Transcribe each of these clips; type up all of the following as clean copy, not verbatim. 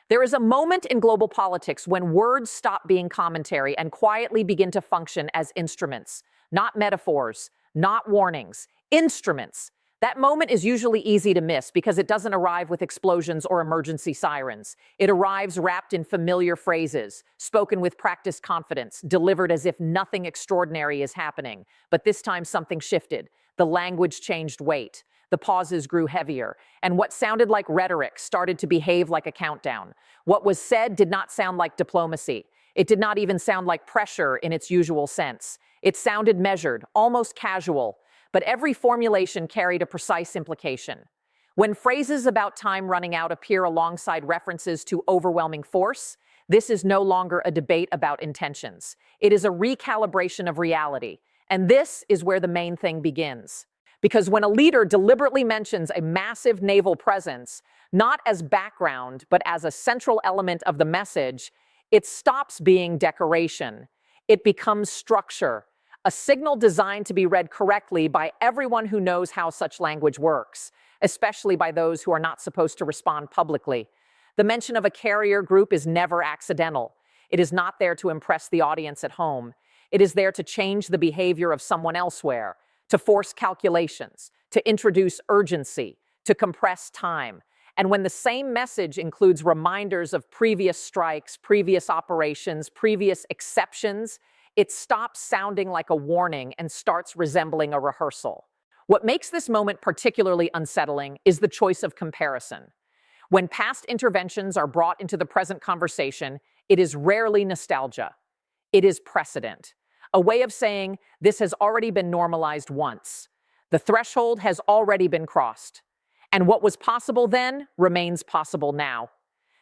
There is a moment in global politics when words stop being commentary and quietly begin to function as instruments, not metaphors, not warnings, instruments. That moment is usually easy to miss because it doesn't arrive with explosions or emergency sirens. It arrives wrapped in familiar phrases, spoken with practiced confidence, delivered as if nothing extraordinary is happening. But this time something shifted. The language changed weight. The pauses grew heavier, and what sounded like rhetoric started to behave like a countdown. What was said did not sound like diplomacy. It did not even sound like pressure in its usual sense. It sounded measured, almost casual, but every formulation carried a precise implication. When phrases about time running out appear alongside references to overwhelming force, this is no longer a debate about intentions. It is a recalibration of reality, and this is where the main thing begins. Because when a leader deliberately mentions a massive naval presence, not as background, but as a central element of the message, it stops being decoration. It becomes structure, a signal designed to be read correctly by everyone who knows how such language works, especially by those who are not supposed to respond publicly. The mention of a carrier group is never accidental. It is not there to impress the audience at home. It is there to change the behavior of someone elsewhere, to force calculations, to introduce urgency, to compress time. And when the same message includes reminders of previous strikes, previous operations, previous exceptions, it stops sounding like a warning and starts resembling a rehearsal. What makes this moment particularly unsettling is the choice of comparison. When past interventions are brought into the present conversation, it is rarely nostalgia. It is precedent. A way of saying, this has already been normalized once. The threshold has already been crossed. And what was possible then remains possible now.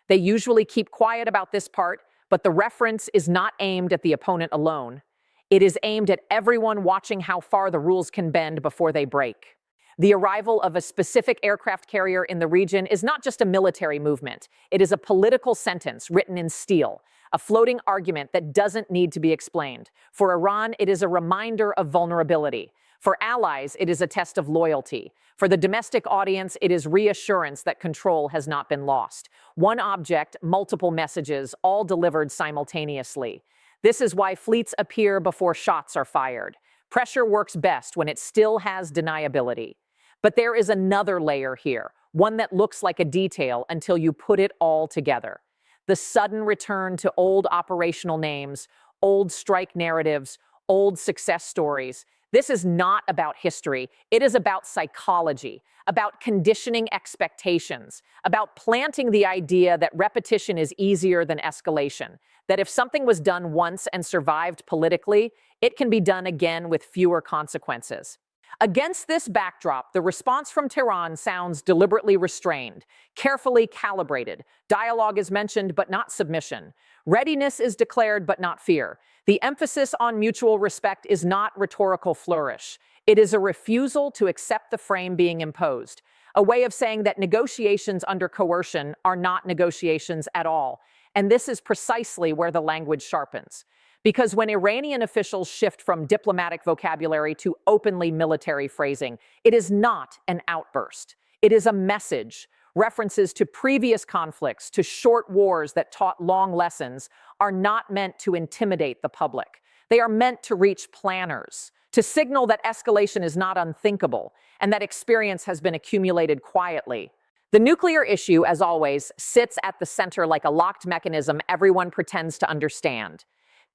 They usually keep quiet about this part, but the reference is not aimed at the opponent alone. It is aimed at everyone watching how far the rules can bend before they break. The arrival of a specific aircraft carrier in the region is not just a military movement. It is a political sentence written in steel, a floating argument that doesn't need to be explained. For Iran, it is a reminder of vulnerability. For allies, it is a test of loyalty. For the domestic audience, it is reassurance that control has not been lost. One object, multiple messages, all delivered simultaneously. This is why fleets appear before shots are fired. Pressure works best when it still has deniability. But there is another layer here, one that looks like a detail until you put it all together. The sudden return to old operational names, old strike narratives, old success stories. This is not about history. It is about psychology, about conditioning expectations, about planting the idea that repetition is easier than escalation, that if something was done once and survived politically, it can be done again with fewer consequences. Against this backdrop, the response from Tehran sounds deliberately restrained, carefully calibrated. Dialogue is mentioned, but not submission. Readiness is declared, but not fear. The emphasis on mutual respect is not rhetorical flourish. It is a refusal to accept the frame being imposed, a way of saying that negotiations under coercion are not negotiations at all. And this is precisely where the language sharpens. Because when Iranian officials shift from diplomatic vocabulary to openly military phrasing, it is not an outburst. It is a message. References to previous conflicts, to short wars that taught long lessons, are not meant to intimidate the public. They are meant to reach planners, to signal that escalation is not unthinkable and that experience has been accumulated quietly. The nuclear issue, as always, sits at the center like a locked mechanism everyone pretends to understand.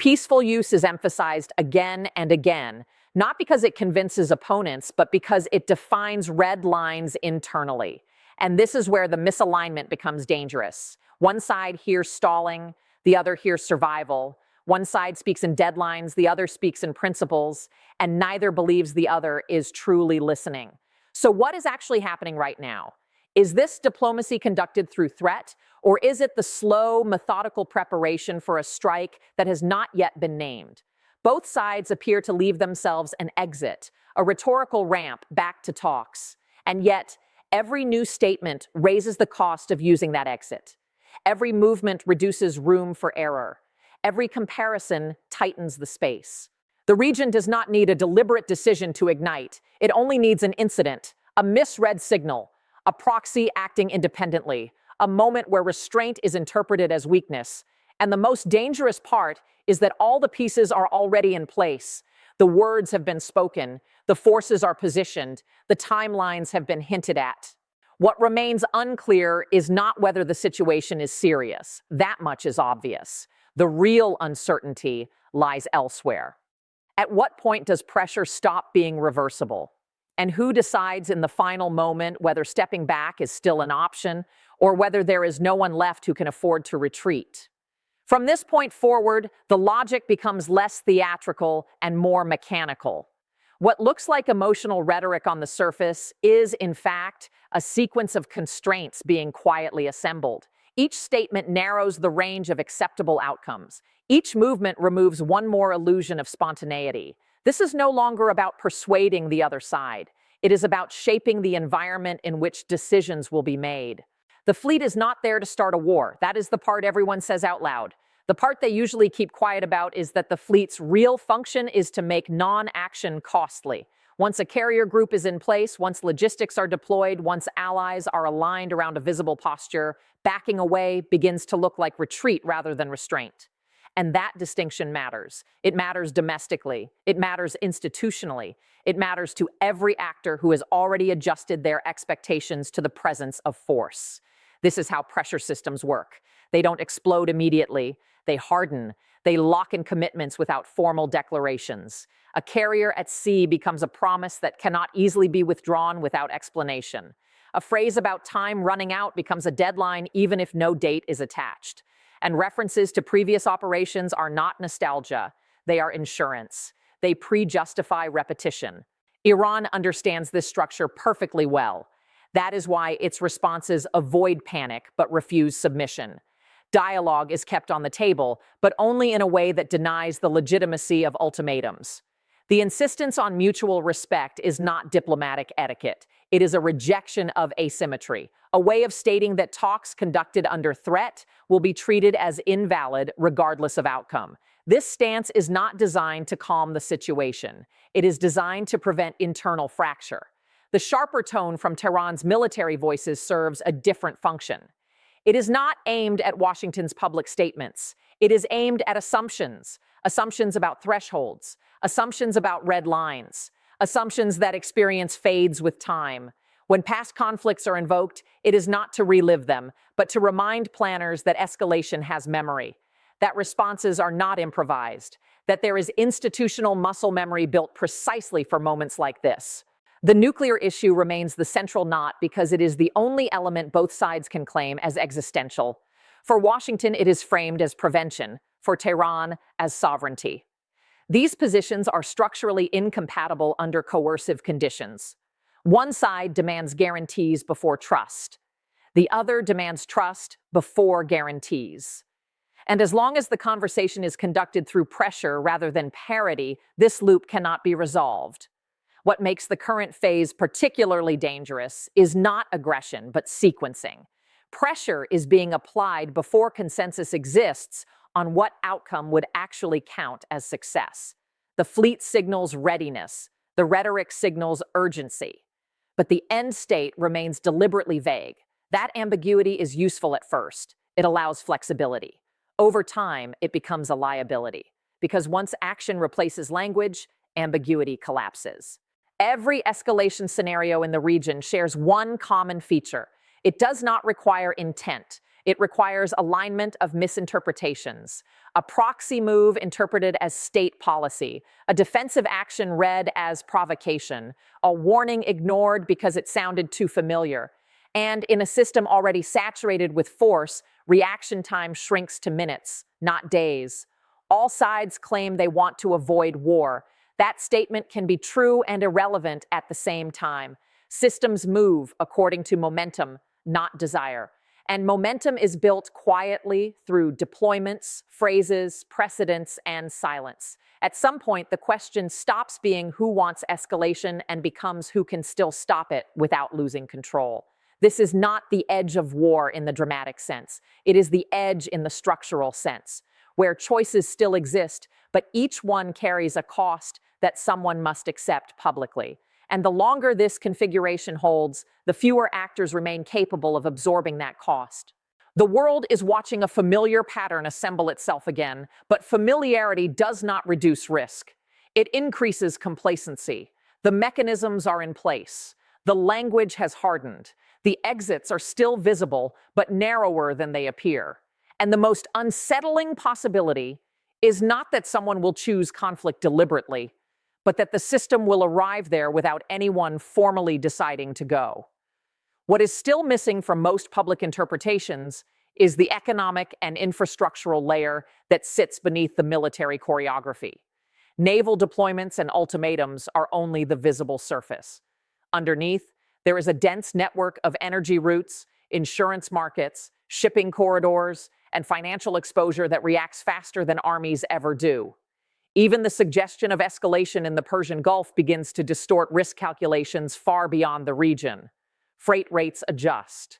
Peaceful use is emphasized again and again, not because it convinces opponents, but because it defines red lines internally. And this is where the misalignment becomes dangerous. One side hears stalling, the other hears survival. One side speaks in deadlines, the other speaks in principles, and neither believes the other is truly listening. So what is actually happening right now? Is this diplomacy conducted through threat, or is it the slow, methodical preparation for a strike that has not yet been named? Both sides appear to leave themselves an exit, a rhetorical ramp back to talks. And yet, every new statement raises the cost of using that exit. Every movement reduces room for error. Every comparison tightens the space. The region does not need a deliberate decision to ignite. It only needs an incident, a misread signal, a proxy acting independently, a moment where restraint is interpreted as weakness. And the most dangerous part is that all the pieces are already in place. The words have been spoken, the forces are positioned, the timelines have been hinted at. What remains unclear is not whether the situation is serious. That much is obvious. The real uncertainty lies elsewhere. At what point does pressure stop being reversible? And who decides in the final moment whether stepping back is still an option or whether there is no one left who can afford to retreat? From this point forward, the logic becomes less theatrical and more mechanical. What looks like emotional rhetoric on the surface is, in fact, a sequence of constraints being quietly assembled. Each statement narrows the range of acceptable outcomes. Each movement removes one more illusion of spontaneity. This is no longer about persuading the other side. It is about shaping the environment in which decisions will be made. The fleet is not there to start a war. That is the part everyone says out loud. The part they usually keep quiet about is that the fleet's real function is to make non-action costly. Once a carrier group is in place, once logistics are deployed, once allies are aligned around a visible posture, backing away begins to look like retreat rather than restraint. And that distinction matters. It matters domestically. It matters institutionally. It matters to every actor who has already adjusted their expectations to the presence of force. This is how pressure systems work. They don't explode immediately. They harden. They lock in commitments without formal declarations. A carrier at sea becomes a promise that cannot easily be withdrawn without explanation. A phrase about time running out becomes a deadline even if no date is attached. And references to previous operations are not nostalgia. They are insurance. They pre-justify repetition. Iran understands this structure perfectly well. That is why its responses avoid panic but refuse submission. Dialogue is kept on the table, but only in a way that denies the legitimacy of ultimatums. The insistence on mutual respect is not diplomatic etiquette. It is a rejection of asymmetry, a way of stating that talks conducted under threat will be treated as invalid regardless of outcome. This stance is not designed to calm the situation. It is designed to prevent internal fracture. The sharper tone from Tehran's military voices serves a different function. It is not aimed at Washington's public statements. It is aimed at assumptions about thresholds, assumptions about red lines, assumptions that experience fades with time. When past conflicts are invoked, it is not to relive them, but to remind planners that escalation has memory, that responses are not improvised, that there is institutional muscle memory built precisely for moments like this. The nuclear issue remains the central knot because it is the only element both sides can claim as existential. For Washington, it is framed as prevention, for Tehran, as sovereignty. These positions are structurally incompatible under coercive conditions. One side demands guarantees before trust. The other demands trust before guarantees. And as long as the conversation is conducted through pressure rather than parity, this loop cannot be resolved. What makes the current phase particularly dangerous is not aggression, but sequencing. Pressure is being applied before consensus exists on what outcome would actually count as success. The fleet signals readiness. The rhetoric signals urgency. But the end state remains deliberately vague. That ambiguity is useful at first. It allows flexibility. Over time, it becomes a liability. Because once action replaces language, ambiguity collapses. Every escalation scenario in the region shares one common feature. It does not require intent. It requires alignment of misinterpretations. A proxy move interpreted as state policy, a defensive action read as provocation, a warning ignored because it sounded too familiar. And in a system already saturated with force, reaction time shrinks to minutes, not days. All sides claim they want to avoid war. That statement can be true and irrelevant at the same time. Systems move according to momentum, not desire. And momentum is built quietly through deployments, phrases, precedents, and silence. At some point, the question stops being who wants escalation and becomes who can still stop it without losing control. This is not the edge of war in the dramatic sense. It is the edge in the structural sense, where choices still exist, but each one carries a cost that someone must accept publicly. And the longer this configuration holds, the fewer actors remain capable of absorbing that cost. The world is watching a familiar pattern assemble itself again, but familiarity does not reduce risk. It increases complacency. The mechanisms are in place. The language has hardened. The exits are still visible, but narrower than they appear. And the most unsettling possibility is not that someone will choose conflict deliberately, but that the system will arrive there without anyone formally deciding to go. What is still missing from most public interpretations is the economic and infrastructural layer that sits beneath the military choreography. Naval deployments and ultimatums are only the visible surface. Underneath, there is a dense network of energy routes, insurance markets, shipping corridors, and financial exposure that reacts faster than armies ever do. Even the suggestion of escalation in the Persian Gulf begins to distort risk calculations far beyond the region. Freight rates adjust.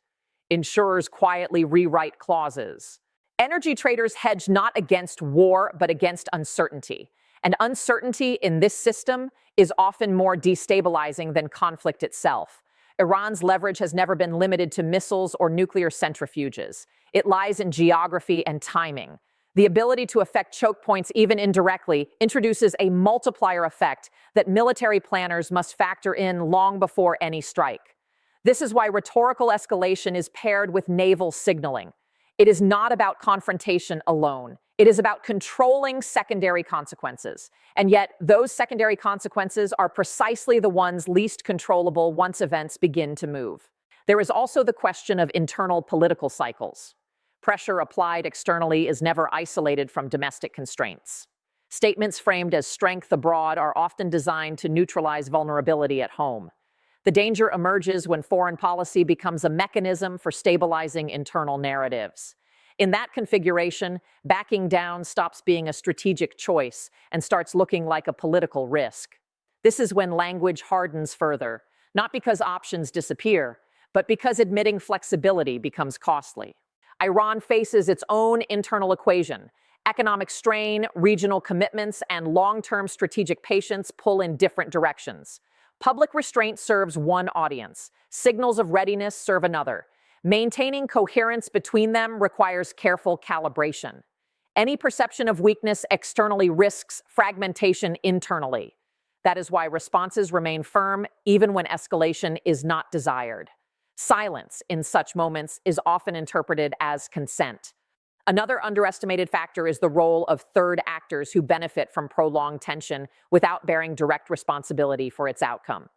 Insurers quietly rewrite clauses. Energy traders hedge not against war, but against uncertainty. And uncertainty in this system is often more destabilizing than conflict itself. Iran's leverage has never been limited to missiles or nuclear centrifuges. It lies in geography and timing. The ability to affect choke points even indirectly introduces a multiplier effect that military planners must factor in long before any strike. This is why rhetorical escalation is paired with naval signaling. It is not about confrontation alone. It is about controlling secondary consequences. And yet, those secondary consequences are precisely the ones least controllable once events begin to move. There is also the question of internal political cycles. Pressure applied externally is never isolated from domestic constraints. Statements framed as strength abroad are often designed to neutralize vulnerability at home. The danger emerges when foreign policy becomes a mechanism for stabilizing internal narratives. In that configuration, backing down stops being a strategic choice and starts looking like a political risk. This is when language hardens further, not because options disappear, but because admitting flexibility becomes costly. Iran faces its own internal equation. Economic strain, regional commitments, and long-term strategic patience pull in different directions. Public restraint serves one audience. Signals of readiness serve another. Maintaining coherence between them requires careful calibration. Any perception of weakness externally risks fragmentation internally. That is why responses remain firm even when escalation is not desired. Silence in such moments is often interpreted as consent. Another underestimated factor is the role of third actors who benefit from prolonged tension without bearing direct responsibility for its outcome.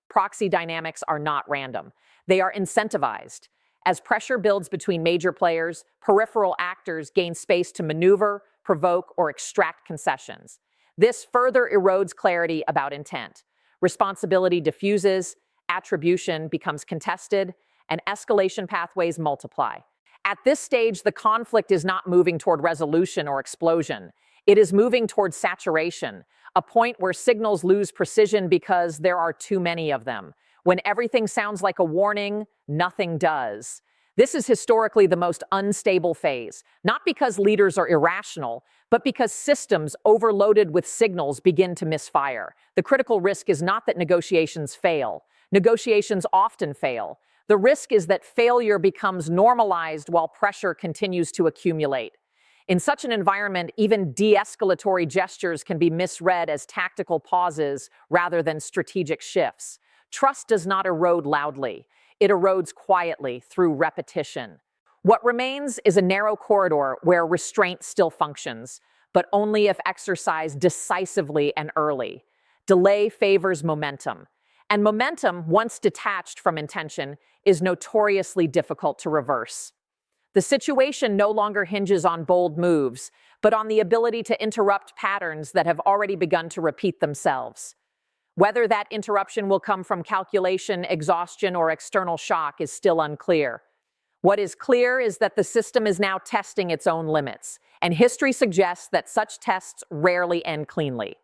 Proxy dynamics are not random. They are incentivized. As pressure builds between major players, peripheral actors gain space to maneuver, provoke, or extract concessions. This further erodes clarity about intent. Responsibility diffuses, attribution becomes contested, and escalation pathways multiply. At this stage, the conflict is not moving toward resolution or explosion. It is moving toward saturation, a point where signals lose precision because there are too many of them. When everything sounds like a warning, nothing does. This is historically the most unstable phase, not because leaders are irrational, but because systems overloaded with signals begin to misfire. The critical risk is not that negotiations fail. Negotiations often fail. The risk is that failure becomes normalized while pressure continues to accumulate. In such an environment, even de-escalatory gestures can be misread as tactical pauses rather than strategic shifts. Trust does not erode loudly. It erodes quietly through repetition. What remains is a narrow corridor where restraint still functions, but only if exercised decisively and early. Delay favors momentum. And momentum, once detached from intention, is notoriously difficult to reverse. The situation no longer hinges on bold moves, but on the ability to interrupt patterns that have already begun to repeat themselves. Whether that interruption will come from calculation, exhaustion, or external shock is still unclear. What is clear is that the system is now testing its own limits, and history suggests that such tests rarely end cleanly.